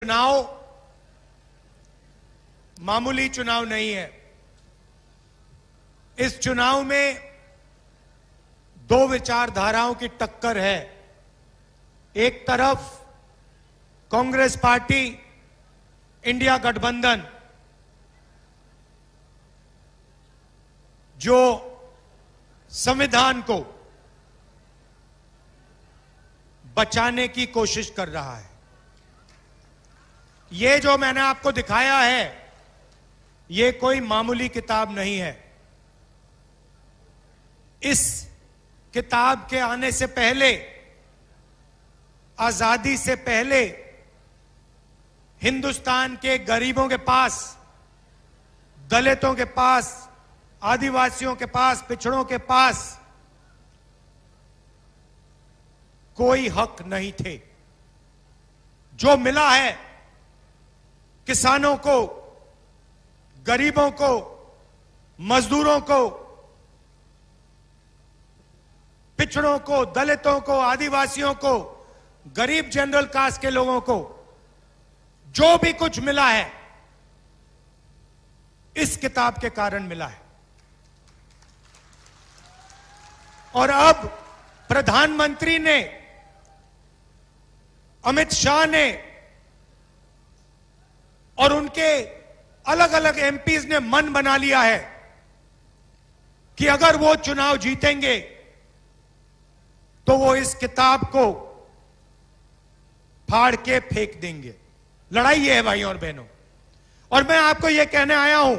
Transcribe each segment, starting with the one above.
चुनाव मामूली चुनाव नहीं है। इस चुनाव में दो विचारधाराओं की टक्कर है। एक तरफ कांग्रेस पार्टी, इंडिया गठबंधन, जो संविधान को बचाने की कोशिश कर रहा है। ये जो मैंने आपको दिखाया है, ये कोई मामूली किताब नहीं है। इस किताब के आने से पहले, आजादी से पहले, हिंदुस्तान के गरीबों के पास, दलितों के पास, आदिवासियों के पास, पिछड़ों के पास कोई हक नहीं थे। जो मिला है किसानों को, गरीबों को, मजदूरों को, पिछड़ों को, दलितों को, आदिवासियों को, गरीब जनरल कास्ट के लोगों को जो भी कुछ मिला है, इस किताब के कारण मिला है। और अब प्रधानमंत्री ने, अमित शाह ने और उनके अलग अलग एमपीज ने मन बना लिया है कि अगर वो चुनाव जीतेंगे तो वो इस किताब को फाड़ के फेंक देंगे। लड़ाई ये है भाइयों और बहनों। और मैं आपको ये कहने आया हूं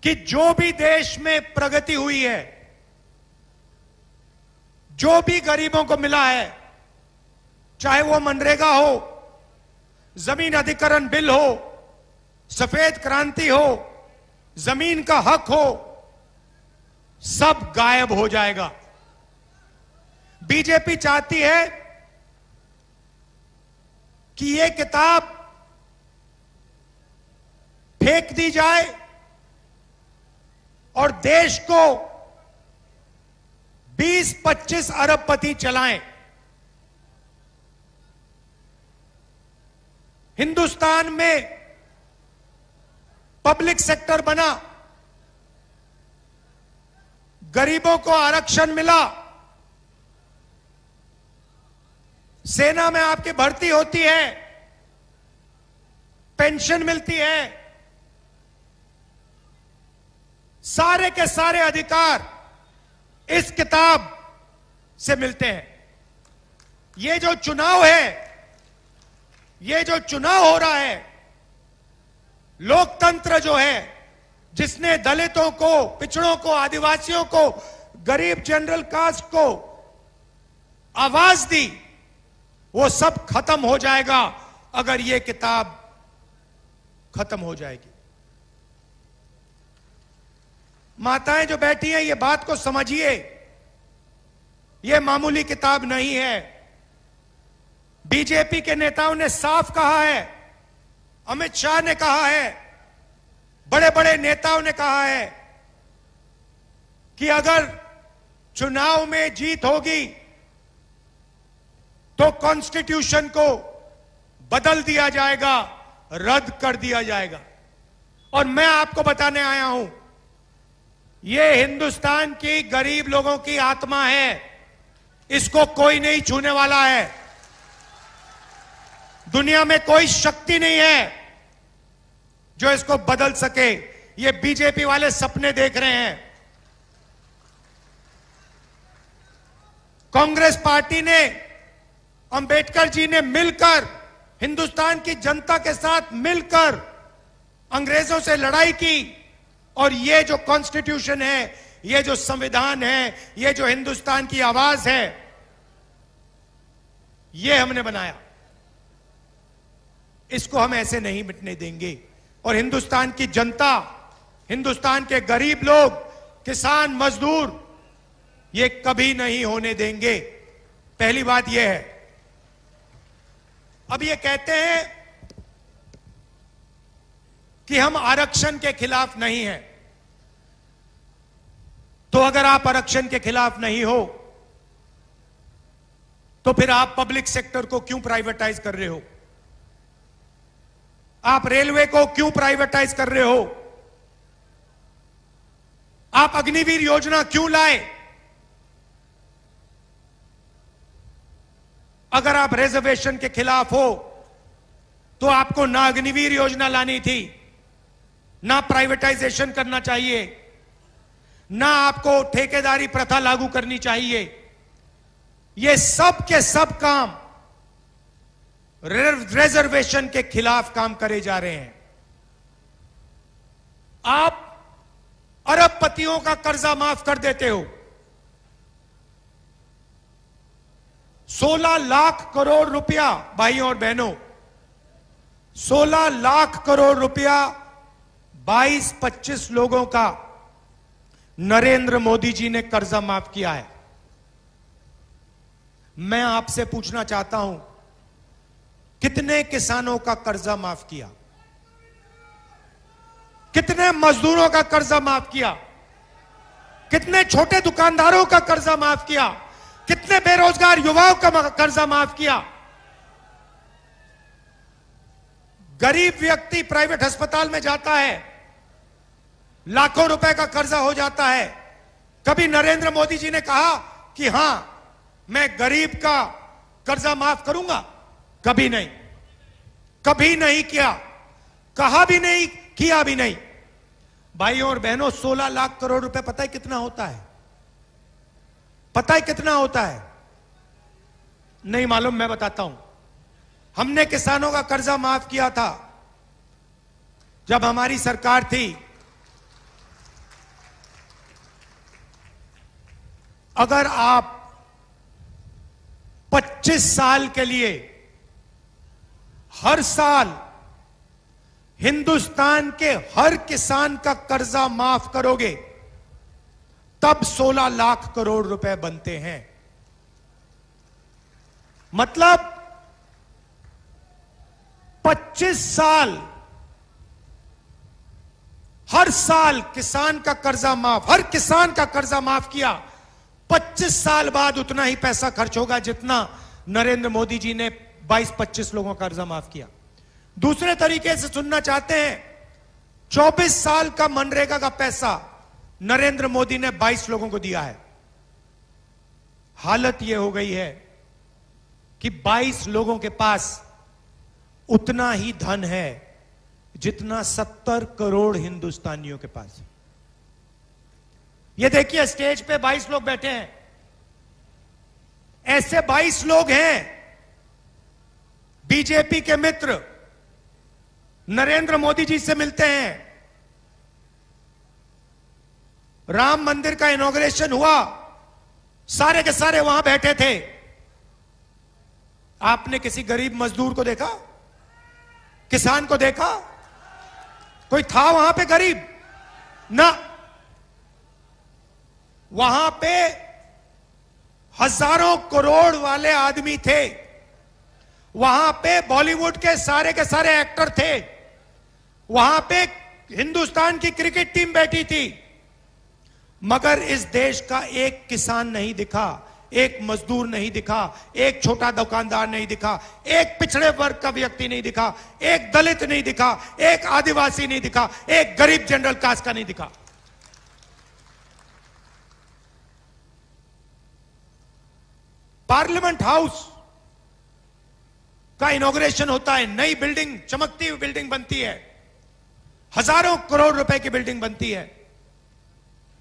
कि जो भी देश में प्रगति हुई है, जो भी गरीबों को मिला है, चाहे वो मनरेगा हो, जमीन अधिग्रहण बिल हो, सफेद क्रांति हो, जमीन का हक हो, सब गायब हो जाएगा। बीजेपी चाहती है कि यह किताब फेंक दी जाए और देश को 20-25 अरबपति चलाएं। हिंदुस्तान में पब्लिक सेक्टर बना, गरीबों को आरक्षण मिला, सेना में आपकी भर्ती होती है, पेंशन मिलती है, सारे के सारे अधिकार इस किताब से मिलते हैं। ये जो चुनाव है, ये जो चुनाव हो रहा है, लोकतंत्र जो है, जिसने दलितों को, पिछड़ों को, आदिवासियों को, गरीब जनरल कास्ट को आवाज दी, वो सब खत्म हो जाएगा अगर ये किताब खत्म हो जाएगी। माताएं जो बैठी हैं, ये बात को समझिए, ये मामूली किताब नहीं है। बीजेपी के नेताओं ने साफ कहा है, अमित शाह ने कहा है, बड़े बड़े नेताओं ने कहा है कि अगर चुनाव में जीत होगी तो कॉन्स्टिट्यूशन को बदल दिया जाएगा, रद्द कर दिया जाएगा। और मैं आपको बताने आया हूं, यह हिंदुस्तान की गरीब लोगों की आत्मा है, इसको कोई नहीं छूने वाला है। दुनिया में कोई शक्ति नहीं है जो इसको बदल सके। ये बीजेपी वाले सपने देख रहे हैं। कांग्रेस पार्टी ने, अंबेडकर जी ने मिलकर, हिंदुस्तान की जनता के साथ मिलकर अंग्रेजों से लड़ाई की, और ये जो कॉन्स्टिट्यूशन है, ये जो संविधान है, ये जो हिंदुस्तान की आवाज है, ये हमने बनाया। इसको हम ऐसे नहीं मिटने देंगे। और हिंदुस्तान की जनता, हिंदुस्तान के गरीब लोग, किसान, मजदूर, ये कभी नहीं होने देंगे। पहली बात यह है। अब ये कहते हैं कि हम आरक्षण के खिलाफ नहीं हैं। तो अगर आप आरक्षण के खिलाफ नहीं हो तो फिर आप पब्लिक सेक्टर को क्यों प्राइवेटाइज कर रहे हो? आप रेलवे को क्यों प्राइवेटाइज कर रहे हो? आप अग्निवीर योजना क्यों लाए? अगर आप रिजर्वेशन के खिलाफ हो तो आपको ना अग्निवीर योजना लानी थी, ना प्राइवेटाइजेशन करना चाहिए, ना आपको ठेकेदारी प्रथा लागू करनी चाहिए। ये सब के सब काम रिजर्वेशन के खिलाफ काम करे जा रहे हैं। आप अरबपतियों का कर्जा माफ कर देते हो। 16 लाख करोड़ रुपया, भाइयों और बहनों, 16 लाख करोड़ रुपया 22-25 लोगों का नरेंद्र मोदी जी ने कर्जा माफ किया है। मैं आपसे पूछना चाहता हूं, कितने किसानों का कर्जा माफ किया? कितने मजदूरों का कर्जा माफ किया? कितने छोटे दुकानदारों का कर्जा माफ किया? कितने बेरोजगार युवाओं का कर्जा माफ किया? गरीब व्यक्ति प्राइवेट अस्पताल में जाता है, लाखों रुपए का कर्जा हो जाता है। कभी नरेंद्र मोदी जी ने कहा कि हां, मैं गरीब का कर्जा माफ करूंगा? कभी नहीं, कभी नहीं किया, कहा भी नहीं, किया भी नहीं। भाइयों और बहनों, 16 लाख करोड़ रुपए पता है कितना होता है? पता है कितना होता है? नहीं मालूम, मैं बताता हूं। हमने किसानों का कर्जा माफ किया था जब हमारी सरकार थी। अगर आप 25 साल के लिए हर साल हिंदुस्तान के हर किसान का कर्जा माफ करोगे, तब 16 लाख करोड़ रुपए बनते हैं। मतलब 25 साल, हर साल किसान का कर्जा माफ, हर किसान का कर्जा माफ किया। 25 साल बाद उतना ही पैसा खर्च होगा जितना नरेंद्र मोदी जी ने 22-25 लोगों का कर्जा माफ किया। दूसरे तरीके से सुनना चाहते हैं, 24 साल का मनरेगा का पैसा नरेंद्र मोदी ने 22 लोगों को दिया है। हालत यह हो गई है कि 22 लोगों के पास उतना ही धन है जितना 70 करोड़ हिंदुस्तानियों के पास है। ये देखिए, स्टेज पे 22 लोग बैठे हैं। ऐसे 22 लोग हैं बीजेपी के मित्र, नरेंद्र मोदी जी से मिलते हैं। राम मंदिर का इनॉग्रेशन हुआ, सारे के सारे वहां बैठे थे। आपने किसी गरीब मजदूर को देखा? किसान को देखा? कोई था वहां पे गरीब? ना। वहां पे हजारों करोड़ वाले आदमी थे। वहां पे बॉलीवुड के सारे एक्टर थे। वहां पे हिंदुस्तान की क्रिकेट टीम बैठी थी। मगर इस देश का एक किसान नहीं दिखा, एक मजदूर नहीं दिखा, एक छोटा दुकानदार नहीं दिखा, एक पिछड़े वर्ग का व्यक्ति नहीं दिखा, एक दलित नहीं दिखा, एक आदिवासी नहीं दिखा, एक गरीब जनरल कास्ट का नहीं दिखा। पार्लियामेंट हाउस का इनॉग्रेशन होता है, नई बिल्डिंग, चमकती हुई बिल्डिंग बनती है, हजारों करोड़ रुपए की बिल्डिंग बनती है।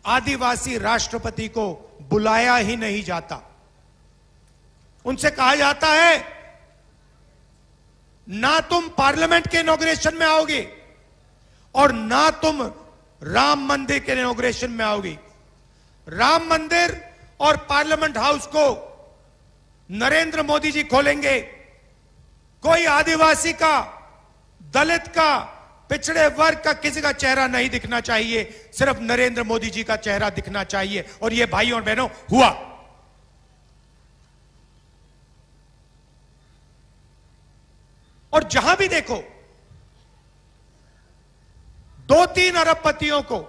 आदिवासी राष्ट्रपति को बुलाया ही नहीं जाता। उनसे कहा जाता है, ना तुम पार्लियामेंट के इनॉग्रेशन में आओगे और ना तुम राम मंदिर के इनॉग्रेशन में आओगी। राम मंदिर और पार्लियामेंट हाउस को नरेंद्र मोदी जी खोलेंगे। कोई आदिवासी का, दलित का, पिछड़े वर्ग का किसी का चेहरा नहीं दिखना चाहिए, सिर्फ नरेंद्र मोदी जी का चेहरा दिखना चाहिए। और यह भाइयों और बहनों हुआ। और जहां भी देखो 2-3 अरबपतियों को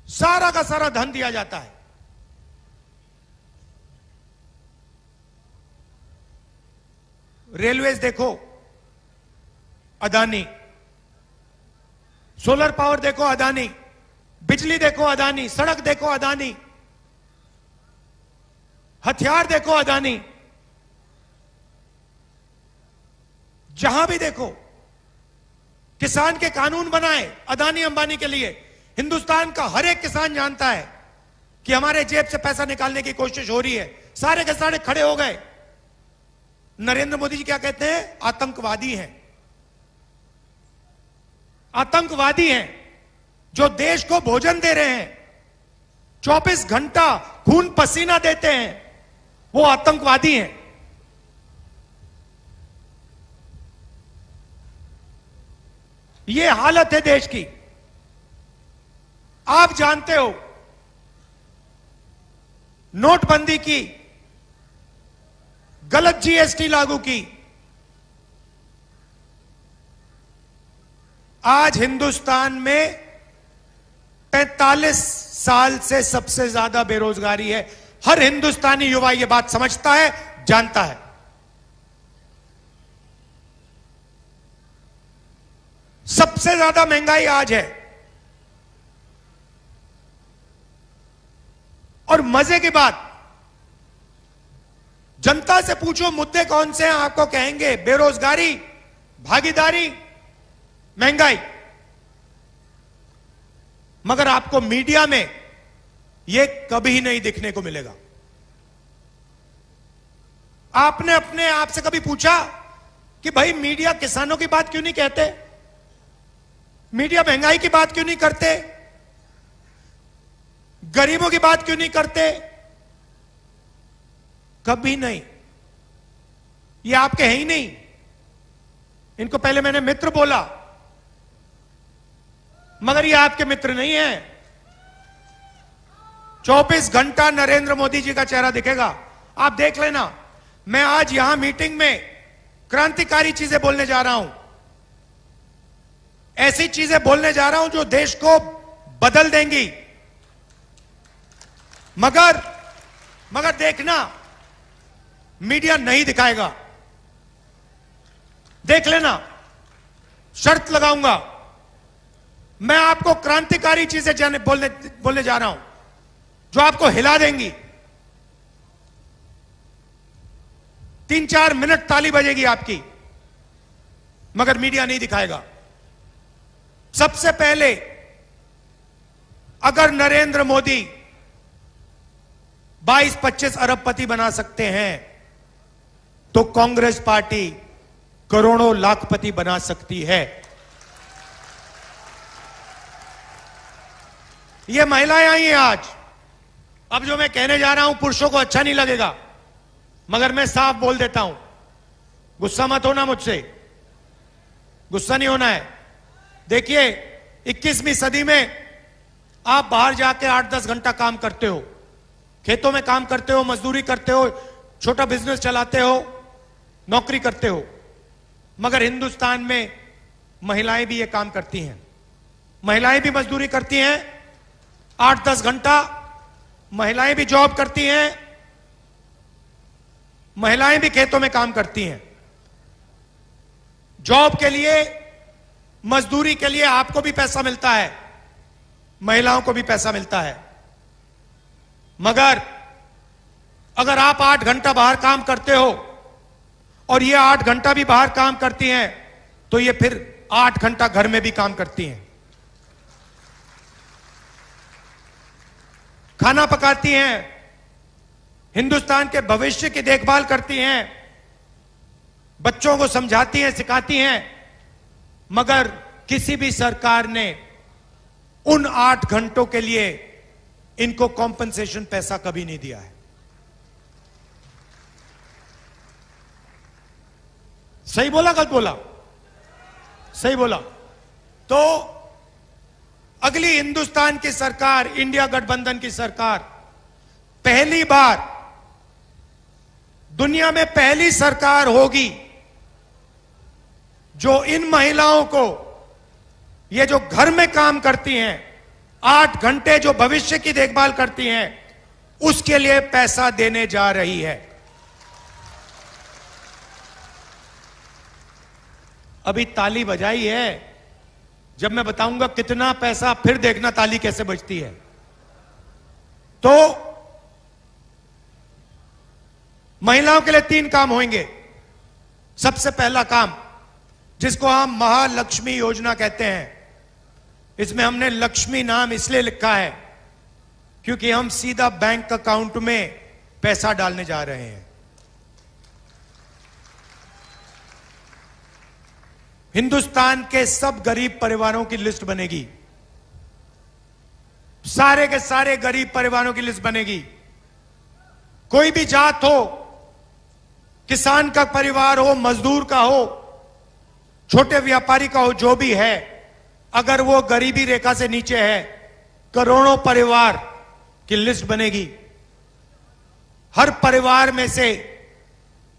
सारा का सारा धन दिया जाता है। रेलवेज देखो, अदानी, सोलर पावर देखो अदानी, बिजली देखो अदानी, सड़क देखो अदानी, हथियार देखो अदानी, जहां भी देखो किसान के कानून बनाए अदानी अंबानी के लिए। हिंदुस्तान का हर एक किसान जानता है कि हमारे जेब से पैसा निकालने की कोशिश हो रही है। सारे के सारे खड़े हो गए। नरेंद्र मोदी जी क्या कहते हैं? आतंकवादी हैं। आतंकवादी हैं जो देश को भोजन दे रहे हैं, 24 घंटा खून पसीना देते हैं, वो आतंकवादी हैं। ये हालत है देश की। आप जानते हो नोटबंदी की, गलत जीएसटी लागू की, आज हिंदुस्तान में 45 साल से सबसे ज्यादा बेरोजगारी है। हर हिंदुस्तानी युवा यह बात समझता है, जानता है। सबसे ज्यादा महंगाई आज है। और मजे की बात, जनता से पूछो मुद्दे कौन से हैं, आपको कहेंगे बेरोजगारी, भागीदारी, महंगाई। मगर आपको मीडिया में यह कभी नहीं दिखने को मिलेगा। आपने अपने आप से कभी पूछा कि भाई मीडिया किसानों की बात क्यों नहीं कहते? मीडिया महंगाई की बात क्यों नहीं करते? गरीबों की बात क्यों नहीं करते? कभी नहीं। ये आपके हैं ही नहीं। इनको पहले मैंने मित्र बोला, मगर ये आपके मित्र नहीं है। 24 घंटा नरेंद्र मोदी जी का चेहरा दिखेगा, आप देख लेना। मैं आज यहां मीटिंग में क्रांतिकारी चीजें बोलने जा रहा हूं, ऐसी चीजें बोलने जा रहा हूं जो देश को बदल देंगी। मगर देखना, मीडिया नहीं दिखाएगा। देख लेना, शर्त लगाऊंगा। मैं आपको क्रांतिकारी चीजें बोलने जा रहा हूं जो आपको हिला देंगी। 3-4 मिनट ताली बजेगी आपकी, मगर मीडिया नहीं दिखाएगा। सबसे पहले, अगर नरेंद्र मोदी 22-25 अरबपति बना सकते हैं तो कांग्रेस पार्टी करोड़ों लाखपति बना सकती है। ये महिलाएं आई हैं आज। अब जो मैं कहने जा रहा हूं पुरुषों को अच्छा नहीं लगेगा, मगर मैं साफ बोल देता हूं। गुस्सा मत होना मुझसे, गुस्सा नहीं होना है। देखिए, 21वीं सदी में आप बाहर जाके 8-10 घंटा काम करते हो, खेतों में काम करते हो, मजदूरी करते हो, छोटा बिजनेस चलाते हो, नौकरी करते हो। मगर हिंदुस्तान में महिलाएं भी ये काम करती हैं। महिलाएं भी मजदूरी करती हैं 8-10 घंटा, महिलाएं भी जॉब करती हैं, महिलाएं भी खेतों में काम करती हैं। जॉब के लिए, मजदूरी के लिए आपको भी पैसा मिलता है, महिलाओं को भी पैसा मिलता है। मगर अगर आप 8 घंटा बाहर काम करते हो और ये 8 घंटा भी बाहर काम करती हैं, तो ये फिर 8 घंटा घर में भी काम करती हैं। खाना पकाती हैं, हिंदुस्तान के भविष्य की देखभाल करती हैं, बच्चों को समझाती हैं, सिखाती हैं। मगर किसी भी सरकार ने उन 8 घंटों के लिए इनको कॉम्पनसेशन पैसा कभी नहीं दिया है। सही बोला, गलत बोला? सही बोला। तो अगली हिंदुस्तान की सरकार, इंडिया गठबंधन की सरकार, पहली बार दुनिया में पहली सरकार होगी जो इन महिलाओं को, ये जो घर में काम करती हैं, 8 घंटे जो भविष्य की देखभाल करती हैं, उसके लिए पैसा देने जा रही है। अभी ताली बजाई है, जब मैं बताऊंगा कितना पैसा, फिर देखना ताली कैसे बजती है। तो महिलाओं के लिए 3 काम होंगे। सबसे पहला काम, जिसको हम महालक्ष्मी योजना कहते हैं, इसमें हमने लक्ष्मी नाम इसलिए लिखा है क्योंकि हम सीधा बैंक अकाउंट में पैसा डालने जा रहे हैं। हिंदुस्तान के सब गरीब परिवारों की लिस्ट बनेगी, सारे के सारे गरीब परिवारों की लिस्ट बनेगी। कोई भी जात हो, किसान का परिवार हो, मजदूर का हो, छोटे व्यापारी का हो, जो भी है, अगर वो गरीबी रेखा से नीचे है, करोड़ों परिवार की लिस्ट बनेगी। हर परिवार में से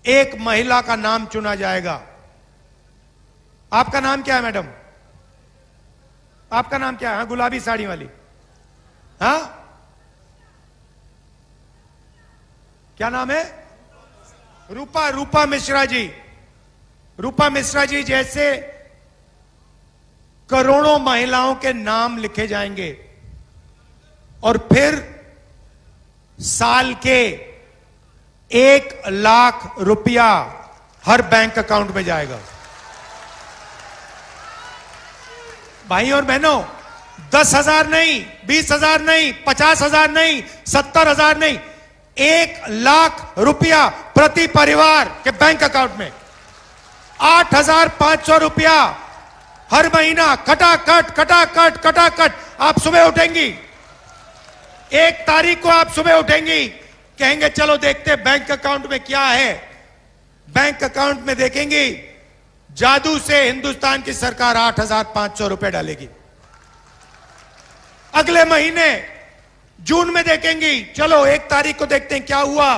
एक महिला का नाम चुना जाएगा। आपका नाम क्या है मैडम? आपका नाम क्या है? हाँ, गुलाबी साड़ी वाली, हाँ, क्या नाम है? रूपा मिश्रा जी। रूपा मिश्रा जी जैसे करोड़ों महिलाओं के नाम लिखे जाएंगे और फिर साल के 1 लाख रुपया हर बैंक अकाउंट में जाएगा। भाई और बहनों, 10,000 नहीं, 20,000 नहीं, 50,000 नहीं, 70,000 नहीं, 1 लाख रुपया प्रति परिवार के बैंक अकाउंट में। 8,500 रुपया हर महीना, खटाखट खटाखट खटाखट। आप सुबह उठेंगी, 1 तारीख को आप सुबह उठेंगी, कहेंगे चलो देखते बैंक अकाउंट में क्या है। बैंक अकाउंट में देखेंगी, जादू से हिंदुस्तान की सरकार 8,500 रुपए डालेगी। अगले महीने जून में देखेंगी, चलो 1 तारीख को देखते हैं क्या हुआ,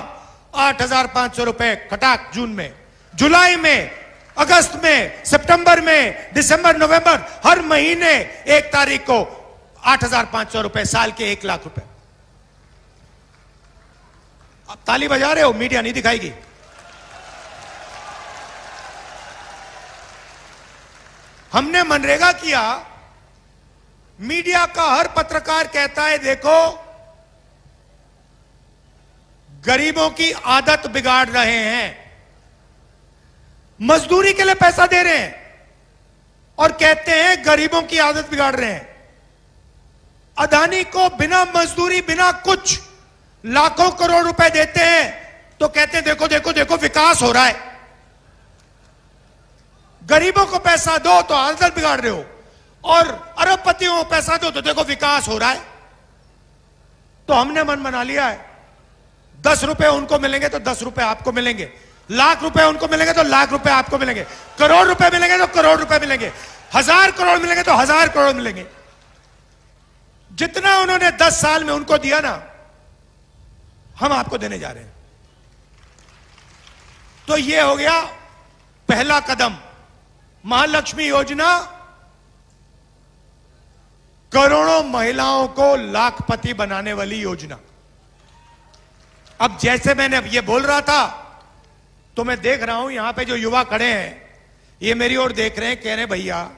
8,500 रुपए खटाक जून में। जुलाई में, अगस्त में, सितंबर में, दिसंबर, नवंबर, हर महीने 1 तारीख को 8,500 रुपए, साल के 1 लाख रुपए। आप ताली बजा रहे हो, मीडिया नहीं दिखाएगी। हमने मनरेगा किया, मीडिया का हर पत्रकार कहता है देखो गरीबों की आदत बिगाड़ रहे हैं, मजदूरी के लिए पैसा दे रहे हैं और कहते हैं गरीबों की आदत बिगाड़ रहे हैं। अदानी को बिना मजदूरी, बिना कुछ लाखों करोड़ रुपए देते हैं तो कहते हैं देखो देखो देखो विकास हो रहा है। गरीबों को पैसा दो तो आदत बिगाड़ रहे हो, और अरबपतियों को पैसा दो तो देखो विकास हो रहा है। तो हमने मन बना लिया है, 10 रुपए उनको मिलेंगे तो 10 रुपए आपको मिलेंगे, लाख रुपए उनको मिलेंगे तो लाख रुपए आपको मिलेंगे, करोड़ रुपए मिलेंगे तो करोड़ रुपए मिलेंगे, 1000 करोड़ मिलेंगे तो 1000 करोड़ मिलेंगे। जितना उन्होंने 10 साल में उनको दिया ना, हम आपको देने जा रहे हैं। तो यह हो गया पहला कदम, महालक्ष्मी योजना, करोड़ों महिलाओं को लाखपति बनाने वाली योजना। अब जैसे मैंने अब ये बोल रहा था तो मैं देख रहा हूं यहां पे जो युवा खड़े हैं, ये मेरी ओर देख रहे हैं, कह रहे हैं भैया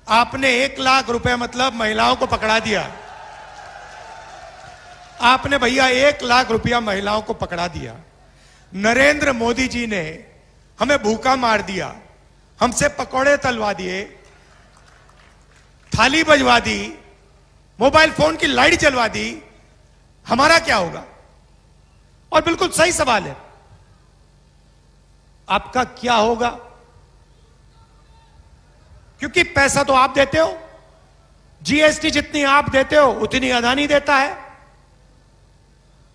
आपने 1 लाख रुपए मतलब महिलाओं को पकड़ा दिया। आपने भैया 1 लाख रुपया महिलाओं को पकड़ा दिया। नरेंद्र मोदी जी ने हमें भूखा मार दिया, हमसे पकौड़े तलवा दिए, थाली बजवा दी, मोबाइल फोन की लाइट जलवा दी, हमारा क्या होगा? और बिल्कुल सही सवाल है, आपका क्या होगा? क्योंकि पैसा तो आप देते हो, जीएसटी जितनी आप देते हो उतनी अदानी देता है।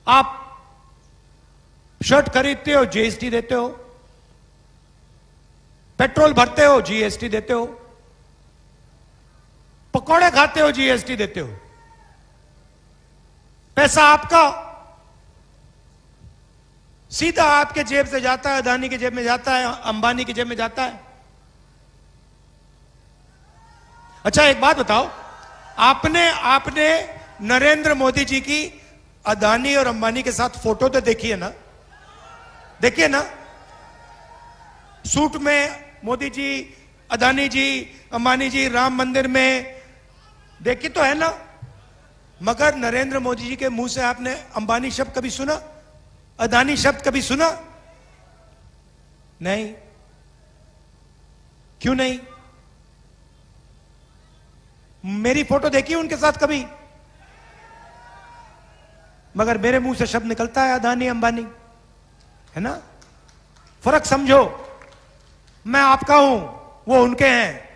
आप शर्ट खरीदते हो, जीएसटी देते हो, पेट्रोल भरते हो, जीएसटी देते हो, पकौड़े खाते हो, जीएसटी देते हो। पैसा आपका सीधा आपके जेब से जाता है, अदानी की जेब में जाता है, अंबानी की जेब में जाता है। अच्छा एक बात बताओ, आपने नरेंद्र मोदी जी की अदानी और अंबानी के साथ फोटो तो देखी है ना? देखिए ना, सूट में मोदी जी अदानी जी, अंबानी जी राम मंदिर में देखी तो है ना, मगर नरेंद्र मोदी जी के मुंह से आपने अंबानी शब्द कभी सुना? अदानी शब्द कभी सुना? नहीं। क्यों नहीं? मेरी फोटो देखी उनके साथ कभी? मगर मेरे मुंह से शब्द निकलता है अदानी अंबानी, है ना? फर्क समझो। मैं आपका हूं, वो उनके हैं।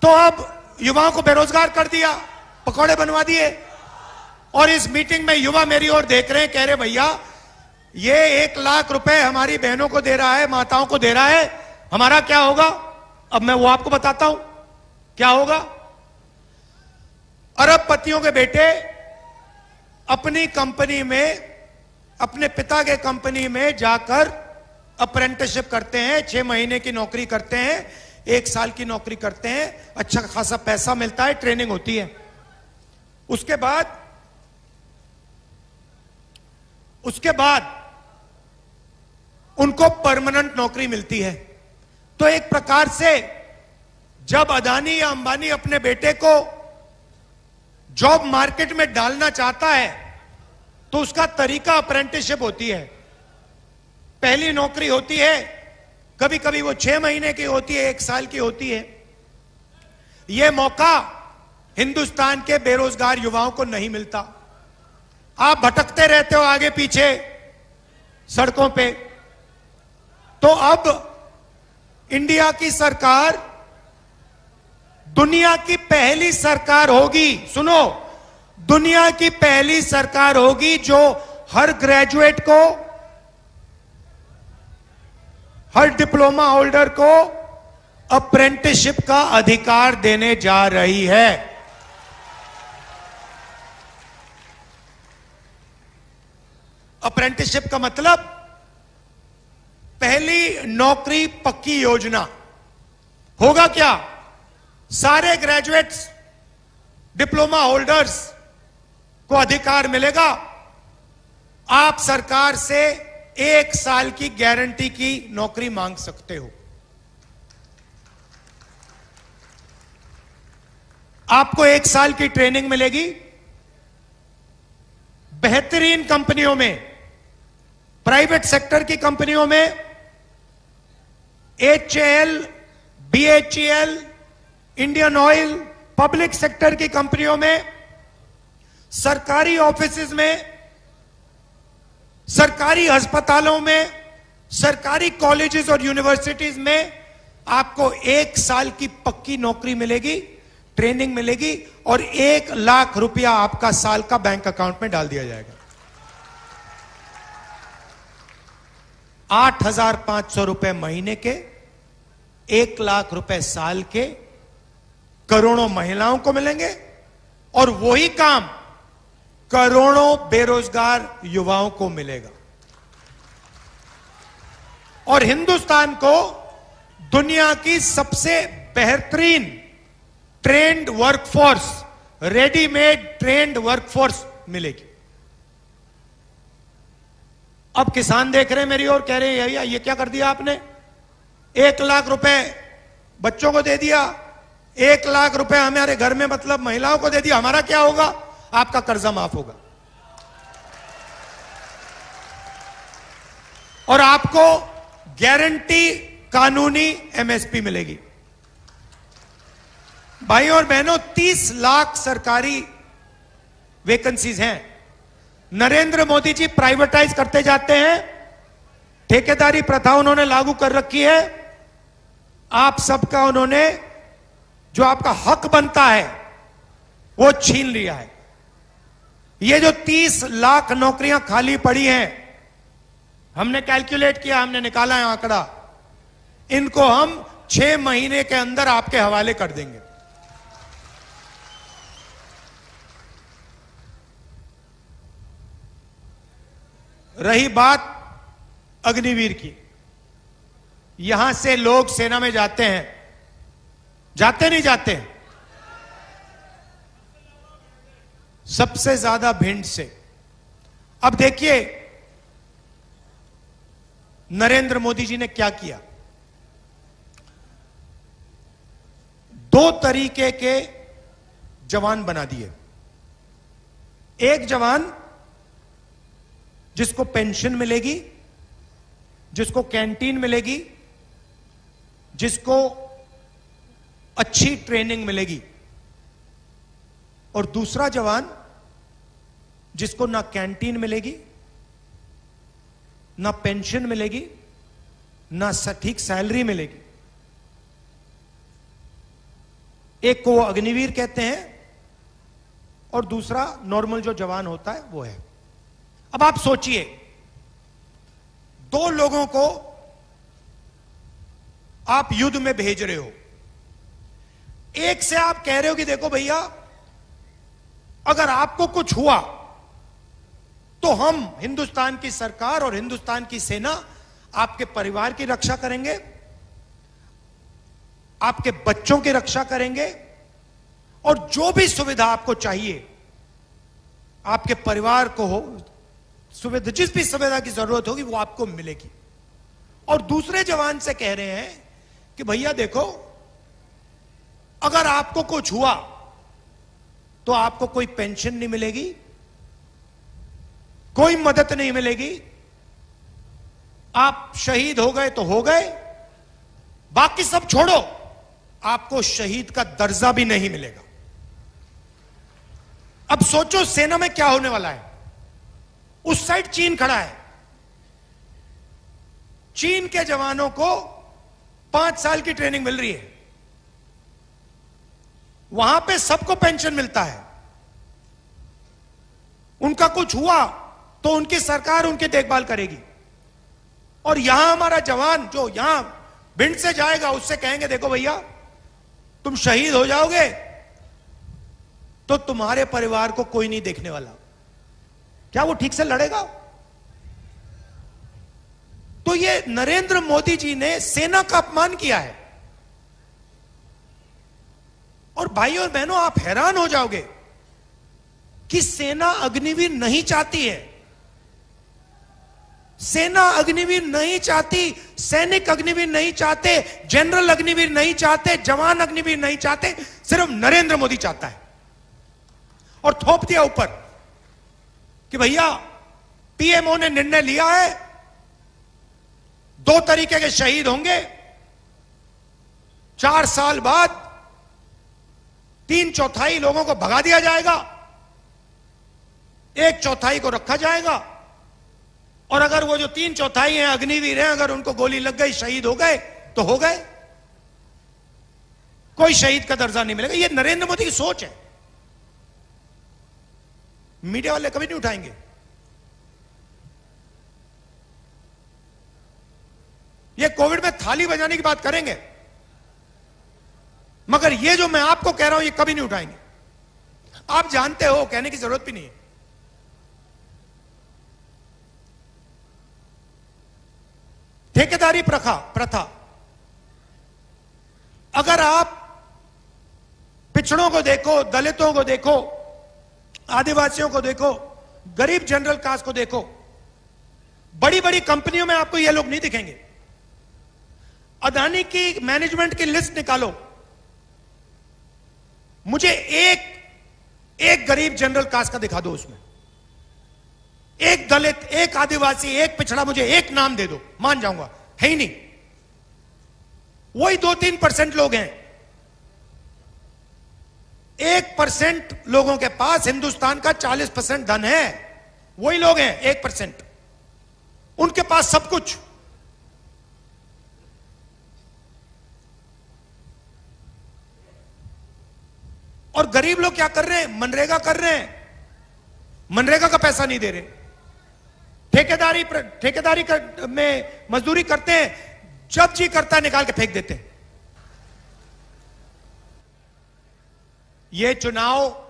तो अब युवाओं को बेरोजगार कर दिया, पकौड़े बनवा दिए, और इस मीटिंग में युवा मेरी ओर देख रहे हैं, कह रहे भैया ये 1 लाख रुपए हमारी बहनों को दे रहा है, माताओं को दे रहा है, हमारा क्या होगा? अब मैं वो आपको बताता हूं क्या होगा। अरबपतियों के बेटे अपनी कंपनी में, अपने पिता के कंपनी में जाकर अप्रेंटिसशिप करते हैं, 6 महीने की नौकरी करते हैं, 1 साल की नौकरी करते हैं, अच्छा खासा पैसा मिलता है, ट्रेनिंग होती है। उसके बाद उनको परमानेंट नौकरी मिलती है। तो एक प्रकार से जब अदानी या अंबानी अपने बेटे को जॉब मार्केट में डालना चाहता है तो उसका तरीका अप्रेंटिसशिप होती है। पहली नौकरी होती है, कभी कभी वो 6 महीने की होती है, 1 साल की होती है। यह मौका हिंदुस्तान के बेरोजगार युवाओं को नहीं मिलता। आप भटकते रहते हो आगे पीछे सड़कों पे। तो अब इंडिया की सरकार दुनिया की पहली सरकार होगी, सुनो, दुनिया की पहली सरकार होगी जो हर ग्रेजुएट को, हर डिप्लोमा होल्डर को अप्रेंटिसशिप का अधिकार देने जा रही है। अप्रेंटिसशिप का मतलब पहली नौकरी पक्की योजना। होगा क्या? सारे ग्रेजुएट्स, डिप्लोमा होल्डर्स को अधिकार मिलेगा। आप सरकार से 1 साल की गारंटी की नौकरी मांग सकते हो। आपको 1 साल की ट्रेनिंग मिलेगी बेहतरीन कंपनियों में, प्राइवेट सेक्टर की कंपनियों में, HAL, BHEL, Indian oil, public sector की कंपनियों में, सरकारी ऑफिसेज में, सरकारी अस्पतालों में, सरकारी कॉलेजेस और यूनिवर्सिटीज में आपको 1 साल की पक्की नौकरी मिलेगी, ट्रेनिंग मिलेगी, और 1 लाख रुपया आपका साल का बैंक अकाउंट में डाल दिया जाएगा। 8,500 रुपए महीने के, 1 लाख रुपए साल के, करोड़ों महिलाओं को मिलेंगे, और वही काम करोड़ों बेरोजगार युवाओं को मिलेगा। और हिंदुस्तान को दुनिया की सबसे बेहतरीन trend workforce, readymade trend workforce मिलेगी। अब किसान देख रहे हैं मेरी ओर, कह रहे हैं भैया ये क्या कर दिया आपने? 1 लाख रुपए बच्चों को दे दिया, 1 लाख रुपए हमारे घर में मतलब महिलाओं को दे दिया, हमारा क्या होगा? आपका कर्जा माफ होगा और आपको गारंटी कानूनी MSP मिलेगी। भाइयों और बहनों, 30 लाख सरकारी वैकेंसीज हैं। नरेंद्र मोदी जी प्राइवेटाइज करते जाते हैं, ठेकेदारी प्रथा उन्होंने लागू कर रखी है। आप सबका उन्होंने जो आपका हक बनता है वो छीन लिया है। ये जो 30 लाख नौकरियां खाली पड़ी हैं, हमने कैलकुलेट किया, हमने निकाला है आंकड़ा, इनको हम 6 महीने के अंदर आपके हवाले कर देंगे। रही बात अग्निवीर की, यहां से लोग सेना में जाते हैं, जाते नहीं जाते? सबसे ज्यादा भिंड से। अब देखिए नरेंद्र मोदी जी ने क्या किया। दो तरीके के जवान बना दिए। एक जवान जिसको पेंशन मिलेगी, जिसको कैंटीन मिलेगी, जिसको अच्छी ट्रेनिंग मिलेगी, और दूसरा जवान जिसको ना कैंटीन मिलेगी, ना पेंशन मिलेगी, ना ठीक सैलरी मिलेगी। एक को वो अग्निवीर कहते हैं और दूसरा नॉर्मल जो जवान होता है वो है। अब आप सोचिए, दो लोगों को आप युद्ध में भेज रहे हो। एक से आप कह रहे हो कि देखो भैया, अगर आपको कुछ हुआ तो हम हिंदुस्तान की सरकार और हिंदुस्तान की सेना आपके परिवार की रक्षा करेंगे, आपके बच्चों की रक्षा करेंगे, और जो भी सुविधा आपको चाहिए आपके परिवार को हो, सुविधा जिस भी सुविधा की जरूरत होगी वो आपको मिलेगी। और दूसरे जवान से कह रहे हैं कि भैया देखो, अगर आपको कुछ हुआ तो आपको कोई पेंशन नहीं मिलेगी, कोई मदद नहीं मिलेगी, आप शहीद हो गए तो हो गए, बाकी सब छोड़ो, आपको शहीद का दर्जा भी नहीं मिलेगा। अब सोचो सेना में क्या होने वाला है। उस साइड चीन खड़ा है। चीन के जवानों को 5 साल की ट्रेनिंग मिल रही है, वहां पे सबको पेंशन मिलता है। उनका कुछ हुआ तो उनकी सरकार उनकी देखभाल करेगी। और यहां हमारा जवान जो यहां भिंड से जाएगा उससे कहेंगे देखो भैया, तुम शहीद हो जाओगे तो तुम्हारे परिवार को कोई नहीं देखने वाला। क्या वो ठीक से लड़ेगा? तो ये नरेंद्र मोदी जी ने सेना का अपमान किया है। और भाइयों और बहनों, आप हैरान हो जाओगे कि सेना अग्निवीर नहीं चाहती है। सेना अग्निवीर नहीं चाहती, सैनिक अग्निवीर नहीं चाहते, जनरल अग्निवीर नहीं चाहते, जवान अग्निवीर नहीं चाहते, सिर्फ नरेंद्र मोदी चाहता है। और थोप दिया ऊपर कि भैया पीएमओ ने निर्णय लिया है, 2 तरीके के शहीद होंगे, 4 साल बाद 3/4 लोगों को भगा दिया जाएगा, 1/4 को रखा जाएगा, और अगर वो जो 3/4 हैं अग्निवीर हैं, अगर उनको गोली लग गई, शहीद हो गए तो हो गए, कोई शहीद का दर्जा नहीं मिलेगा। ये नरेंद्र मोदी की सोच है। मीडिया वाले कभी नहीं उठाएंगे। ये कोविड में थाली बजाने की बात करेंगे, मगर ये जो मैं आपको कह रहा हूं ये कभी नहीं उठाएंगे। आप जानते हो, कहने की जरूरत भी नहीं है। ठेकेदारी प्रथा, अगर आप पिछड़ों को देखो, दलितों को देखो, आदिवासियों को देखो, गरीब जनरल कास्ट को देखो, बड़ी बड़ी कंपनियों में आपको ये लोग नहीं दिखेंगे। अदानी की मैनेजमेंट की लिस्ट निकालो, मुझे एक गरीब जनरल कास्ट का दिखा दो, उसमें एक दलित, एक आदिवासी, एक पिछड़ा, मुझे एक नाम दे दो, मान जाऊंगा। है ही नहीं। वही 2-3% लोग हैं। 1% लोगों के पास हिंदुस्तान का 40% धन है। वही लोग हैं 1%, उनके पास सब कुछ। और गरीब लोग क्या कर रहे हैं? मनरेगा कर रहे हैं, मनरेगा का पैसा नहीं दे रहे। ठेकेदारी में मजदूरी करते हैं, जब जी करता है निकाल के फेंक देते हैं। ये चुनाव